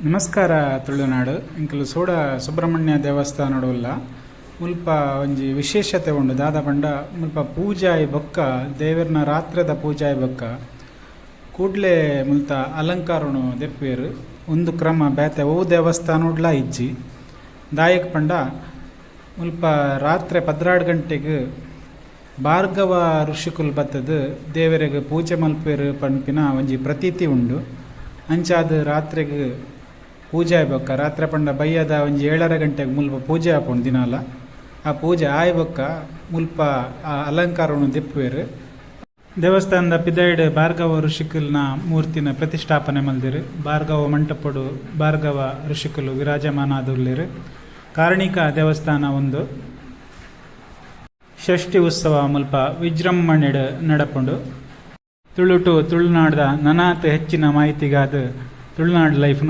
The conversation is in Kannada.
ನಮಸ್ಕಾರ ತುಳುನಾಡು ಇಂಕಲು ಸೋಡ ಸುಬ್ರಹ್ಮಣ್ಯ ದೇವಸ್ಥಾನಡುಲ್ಲ ಮುಲ್ಪ ಒಂಜಿ ವಿಶೇಷತೆ ಉಂಡು ದಾದ ಪಂಡ ಮುಲ್ಪ ಪೂಜಾಯಿ ಬೊಕ್ಕ ದೇವರನ ರಾತ್ರದ ಪೂಜಾಯಿ ಬೊಕ್ಕ ಕೂಡ್ಲೆ ಮುಲ್ತ ಅಲಂಕಾರನು ದೆಪ್ಪೇರು ಒಂದು ಕ್ರಮ ಬೇತೆ ಓ ದೇವಸ್ಥಾನಡ್ಲ ಇಜ್ಜಿ ದಾಯಕ್ ಪಂಡ ಮುಲ್ಪ ರಾತ್ರಿ 12 ಗಂಟೆಗೆ ಭಾರ್ಗವ ಋಷಿಕುಲ್ ಬತ್ತದು ದೇವರಿಗೆ ಪೂಜೆ ಮಲ್ಪೇರು ಪಂಪಿನ ಒಂಜಿ ಪ್ರತೀತಿ ಉಂಡು ಅಂಚಾದ ರಾತ್ರಿಗೆ ಪೂಜೆ ಆಯ್ಬೊಕ್ಕ ರಾತ್ರಿ ಪಂಡ ಬಯ್ಯದ ಒಂಜಿ 7 ಗಂಟೆಗೆ ಮುಲ್ಪ ಪೂಜೆ ಆಪುಂಡು ದಿನಾಲ ಆ ಪೂಜೆ ಆಯ್ಬೊಕ್ಕ ಮುಲ್ಪ ಆ ಅಲಂಕಾರವನ್ನು ದೆಪ್ಪುವೆರು ದೇವಸ್ಥಾನದ ಪಿದೈಡ್ ಭಾರ್ಗವ ಋಷಿಕುಲ್ನ ಮೂರ್ತಿನ ಪ್ರತಿಷ್ಠಾಪನೆ ಮಲ್ದಿರು ಭಾರ್ಗವ ಮಂಟಪಡು ಭಾರ್ಗವ ಋಷಿಕುಲು ವಿರಾಜಮಾನ ಆದುಲ್ಲೇರು ಕಾರ್ಣಿಕ ದೇವಸ್ಥಾನ ಒಂದು ಷಷ್ಠಿ ಉತ್ಸವ ಮುಲ್ಪ ವಿಜೃಂಭಣೆಡ್ ನಡಪುಂಡು ತುಳುನಾಡ್ದ ನನಾತ್ ಹೆಚ್ಚಿನ ಮಾಹಿತಿಗಾದ ತುಳುನಾಡು ಲೈಫ್ನು